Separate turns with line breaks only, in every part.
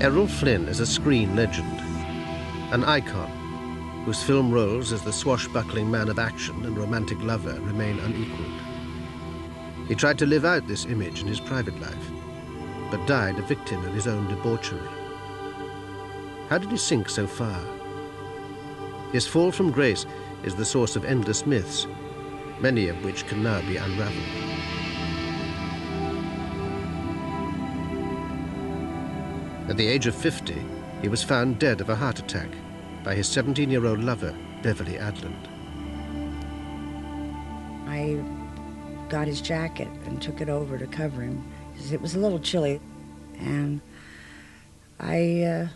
Errol Flynn is a screen legend, an icon whose film roles as the swashbuckling man of action and romantic lover remain unequaled. He tried to live out this image in his private life, but died a victim of his own debauchery. How did he sink so far? His fall from grace is the source of endless myths, many of which can now be unraveled. At the age of 50, he was found dead of a heart attack by his 17-year-old lover, Beverly Adland.
I got his jacket and took it over to cover him because it was a little chilly, and I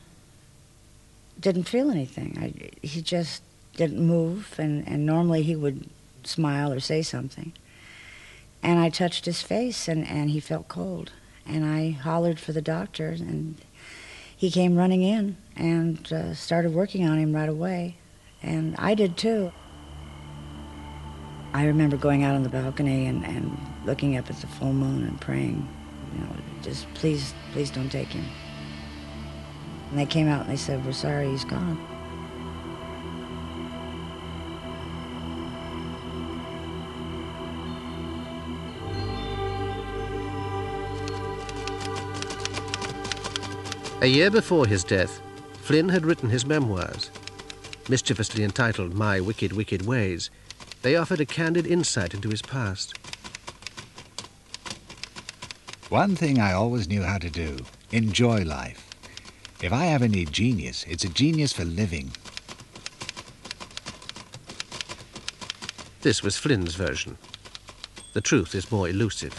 didn't feel anything. He just didn't move, and normally he would smile or say something. And I touched his face, and he felt cold. And I hollered for the doctor, and he came running in and started working on him right away. And I did too. I remember going out on the balcony and looking up at the full moon and praying, you know, just please, please don't take him. And they came out and they said, we're sorry, he's gone.
A year before his death, Flynn had written his memoirs. Mischievously entitled My Wicked, Wicked Ways, they offered a candid insight into his past.
One thing I always knew how to do, enjoy life. If I ever need genius, it's a genius for living.
This was Flynn's version. The truth is more elusive.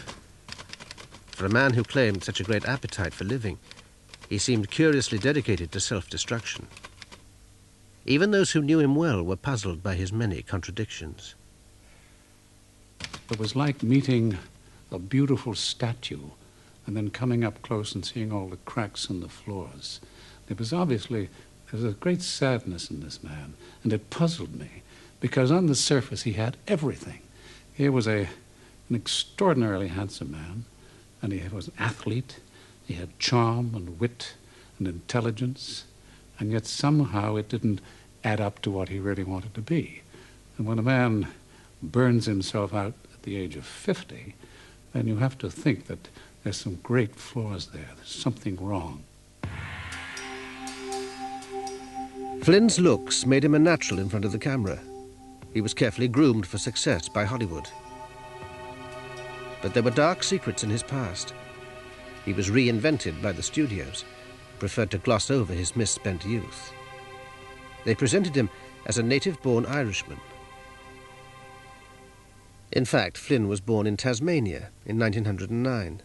For a man who claimed such a great appetite for living, he seemed curiously dedicated to self-destruction. Even those who knew him well were puzzled by his many contradictions.
It was like meeting a beautiful statue and then coming up close and seeing all the cracks in the floors. There was a great sadness in this man, and it puzzled me, because on the surface he had everything. Here was an extraordinarily handsome man, and he was an athlete. He had charm and wit and intelligence, and yet somehow it didn't add up to what he really wanted to be. And when a man burns himself out at the age of 50, then you have to think that there's some great flaws there. There's something wrong.
Flynn's looks made him a natural in front of the camera. He was carefully groomed for success by Hollywood. But there were dark secrets in his past. He was reinvented by the studios, preferred to gloss over his misspent youth. They presented him as a native-born Irishman. In fact, Flynn was born in Tasmania in 1909.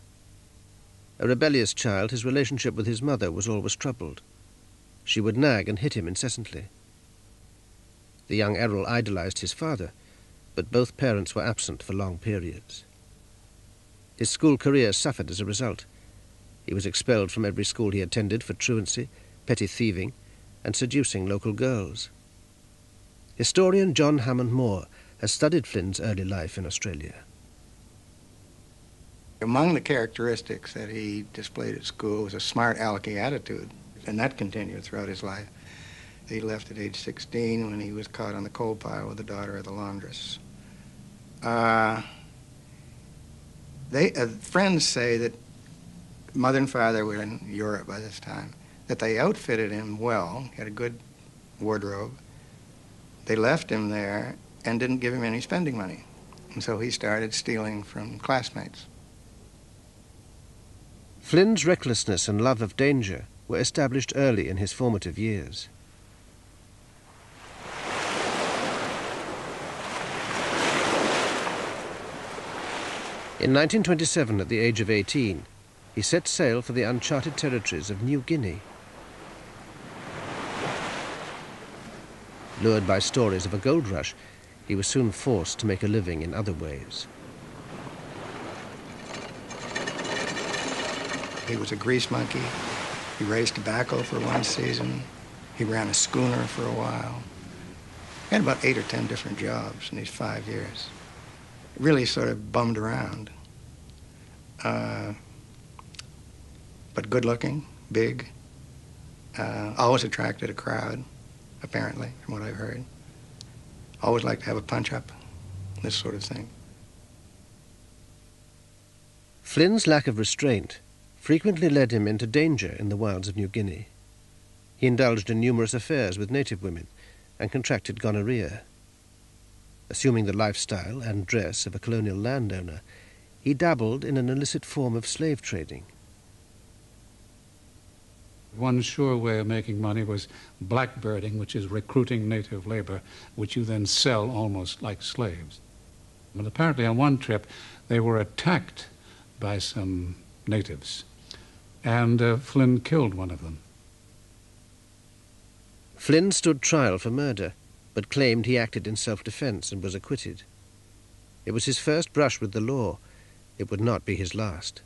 A rebellious child, his relationship with his mother was always troubled. She would nag and hit him incessantly. The young Errol idolized his father, but both parents were absent for long periods. His school career suffered as a result. He was expelled from every school he attended for truancy, petty thieving, and seducing local girls. Historian John Hammond Moore has studied Flynn's early life in Australia.
Among the characteristics that he displayed at school was a smart alecky attitude, and that continued throughout his life. He left at age 16 when he was caught on the coal pile with the daughter of the laundress. Friends say that mother and father were in Europe by this time, that they outfitted him well, he had a good wardrobe. They left him there and didn't give him any spending money. And so he started stealing from classmates.
Flynn's recklessness and love of danger were established early in his formative years. In 1927, at the age of 18, he set sail for the uncharted territories of New Guinea. Lured by stories of a gold rush, he was soon forced to make a living in other ways.
He was a grease monkey. He raised tobacco for one season. He ran a schooner for a while. He had about 8 or 10 different jobs in these 5 years. Really sort of bummed around. But good looking, big, always attracted a crowd, apparently, from what I've heard. Always liked to have a punch-up, this sort of thing.
Flynn's lack of restraint frequently led him into danger in the wilds of New Guinea. He indulged in numerous affairs with native women and contracted gonorrhea. Assuming the lifestyle and dress of a colonial landowner, he dabbled in an illicit form of slave trading.
One sure way of making money was blackbirding, which is recruiting native labor, which you then sell almost like slaves. But apparently on one trip, they were attacked by some natives, and Flynn killed one of them.
Flynn stood trial for murder, but claimed he acted in self-defense and was acquitted. It was his first brush with the law. It would not be his last.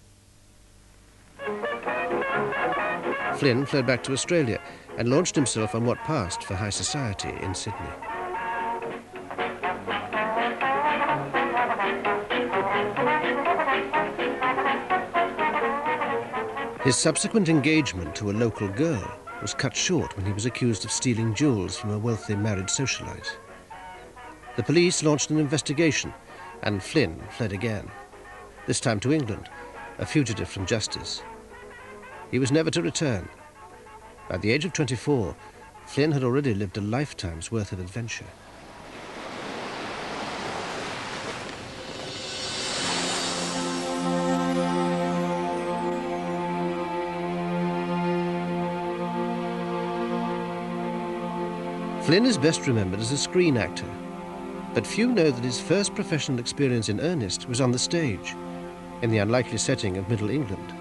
Flynn fled back to Australia and launched himself on what passed for high society in Sydney. His subsequent engagement to a local girl was cut short when he was accused of stealing jewels from a wealthy married socialite. The police launched an investigation, and Flynn fled again, this time to England, a fugitive from justice. He was never to return. By the age of 24, Flynn had already lived a lifetime's worth of adventure. Flynn is best remembered as a screen actor, but few know that his first professional experience in earnest was on the stage, in the unlikely setting of Middle England.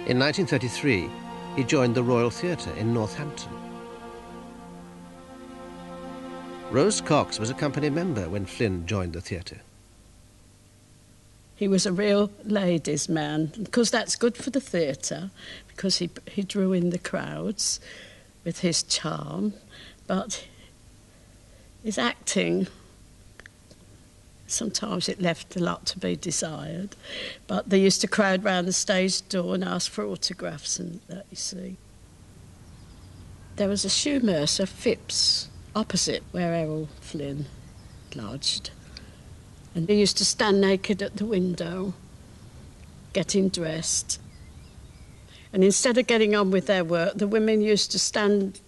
In 1933, he joined the Royal Theatre in Northampton. Rose Cox was a company member when Flynn joined the theatre.
He was a real ladies' man, because that's good for the theatre, because he drew in the crowds with his charm, but his acting, sometimes it left a lot to be desired. But they used to crowd round the stage door and ask for autographs and that, you see. There was a shoe mercer, Phipps, opposite where Errol Flynn lodged. And he used to stand naked at the window, getting dressed. And instead of getting on with their work, the women used to stand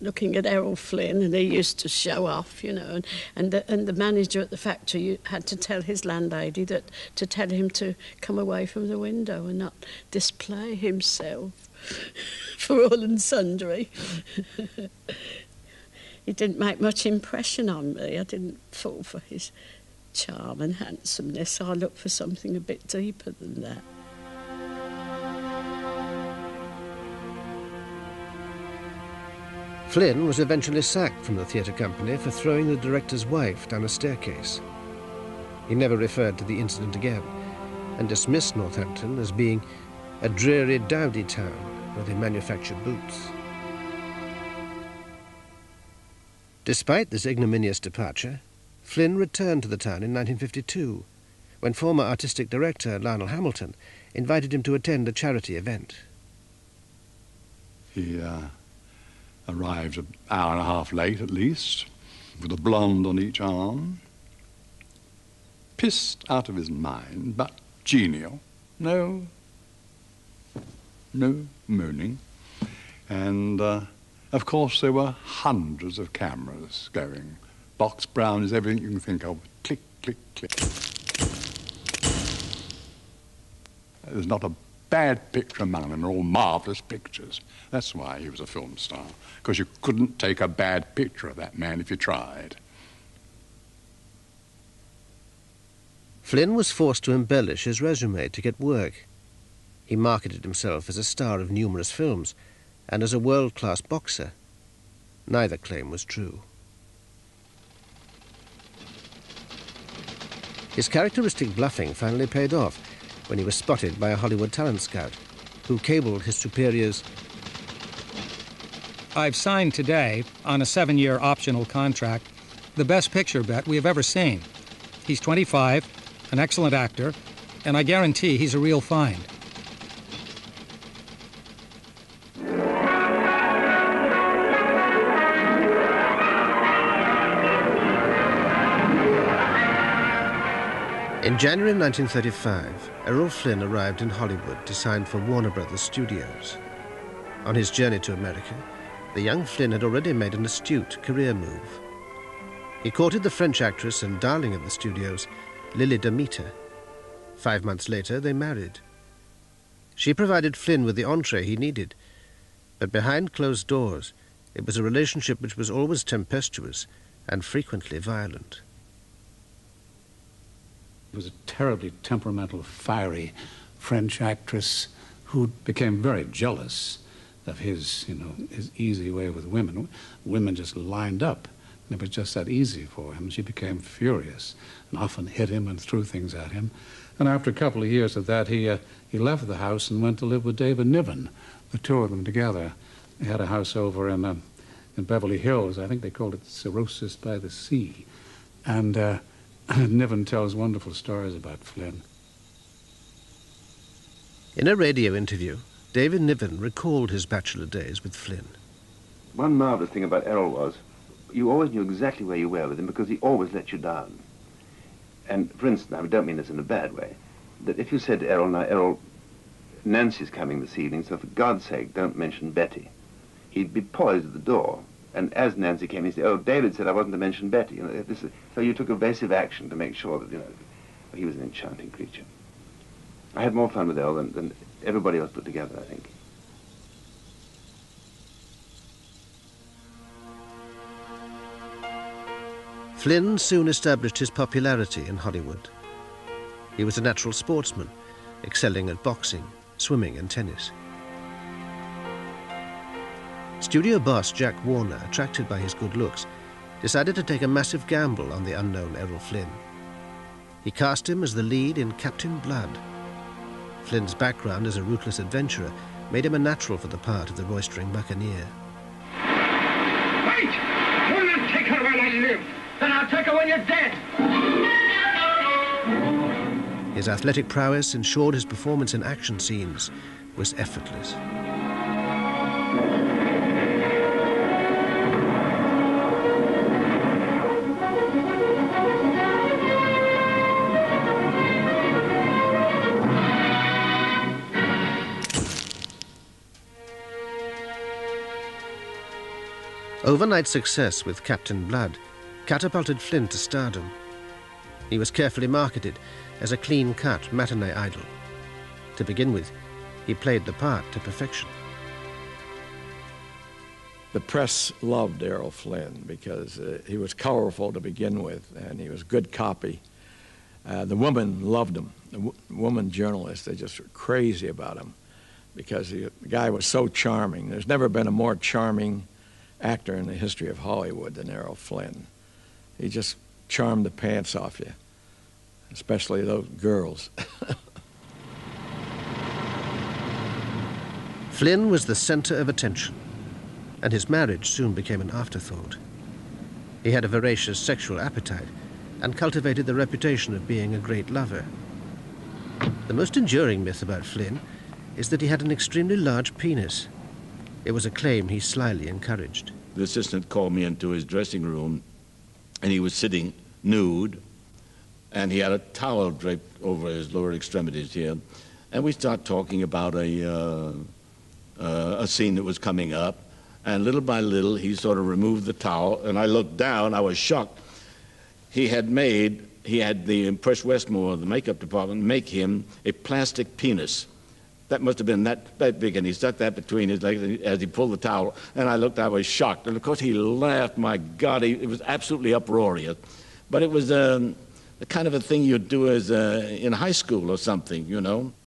looking at Errol Flynn, and he used to show off, you know. And the manager at the factory had to tell his landlady to tell him to come away from the window and not display himself for all and sundry. He didn't make much impression on me. I didn't fall for his charm and handsomeness. I looked for something a bit deeper than that.
Flynn was eventually sacked from the theatre company for throwing the director's wife down a staircase. He never referred to the incident again and dismissed Northampton as being a dreary, dowdy town where they manufactured boots. Despite this ignominious departure, Flynn returned to the town in 1952, when former artistic director Lionel Hamilton invited him to attend a charity event.
He arrived an hour and a half late at least, with a blonde on each arm. Pissed out of his mind, but genial. No moaning. And, of course, there were hundreds of cameras going. Box brownies, everything you can think of. Click, click, click. There's not a bad picture among them. They're all marvellous pictures. That's why he was a film star, because you couldn't take a bad picture of that man if you tried.
Flynn was forced to embellish his resume to get work. He marketed himself as a star of numerous films and as a world-class boxer. Neither claim was true. His characteristic bluffing finally paid off when he was spotted by a Hollywood talent scout who cabled his superiors,
"I've signed today, on a 7-year optional contract, the best picture bet we have ever seen. He's 25, an excellent actor, and I guarantee he's a real find."
In January 1935, Errol Flynn arrived in Hollywood to sign for Warner Brothers Studios. On his journey to America, the young Flynn had already made an astute career move. He courted the French actress and darling of the studios, Lily Demeter. 5 months later, they married. She provided Flynn with the entree he needed, but behind closed doors, it was a relationship which was always tempestuous and frequently violent.
It was a terribly temperamental, fiery French actress who became very jealous of his easy way with women. Women just lined up, and it was just that easy for him. She became furious and often hit him and threw things at him. And after a couple of years of that, he left the house and went to live with David Niven, the two of them together. They had a house over in Beverly Hills. I think they called it Cirrhosis by the Sea. And Niven tells wonderful stories about Flynn.
In a radio interview, David Niven recalled his bachelor days with Flynn.
One marvelous thing about Errol was you always knew exactly where you were with him because he always let you down. And, for instance, I don't mean this in a bad way, that if you said to Errol, now, Errol, Nancy's coming this evening, so for God's sake, don't mention Betty. He'd be poised at the door, and as Nancy came, he'd say, oh, David said I wasn't to mention Betty. So you took evasive action to make sure that, he was an enchanting creature. I had more fun with Errol than everybody else put together, I think.
Flynn soon established his popularity in Hollywood. He was a natural sportsman, excelling at boxing, swimming and tennis. Studio boss Jack Warner, attracted by his good looks, decided to take a massive gamble on the unknown Errol Flynn. He cast him as the lead in Captain Blood. Flynn's background as a ruthless adventurer made him a natural for the part of the roistering buccaneer.
Wait! You'll not take her while I live! Then I'll take her when you're dead!
His athletic prowess ensured his performance in action scenes was effortless. Overnight success with Captain Blood catapulted Flynn to stardom. He was carefully marketed as a clean-cut matinee idol. To begin with, he played the part to perfection.
The press loved Errol Flynn because he was colorful to begin with, and he was good copy. The women loved him. The woman journalists, they just were crazy about him because the guy was so charming. There's never been a more charming actor in the history of Hollywood than Errol Flynn. He just charmed the pants off you, especially those girls.
Flynn was the center of attention, and his marriage soon became an afterthought. He had a voracious sexual appetite and cultivated the reputation of being a great lover. The most enduring myth about Flynn is that he had an extremely large penis. It was a claim he slyly encouraged.
The assistant called me into his dressing room, and he was sitting nude, and he had a towel draped over his lower extremities here. And we started talking about a scene that was coming up, and little by little, he sort of removed the towel, and I looked down. I was shocked. He had the Impress Westmore, the makeup department, make him a plastic penis. That must have been that big, and he stuck that between his legs as he pulled the towel, and I looked, I was shocked. And of course he laughed, my God, it was absolutely uproarious. But it was the kind of a thing you'd do as in high school or something,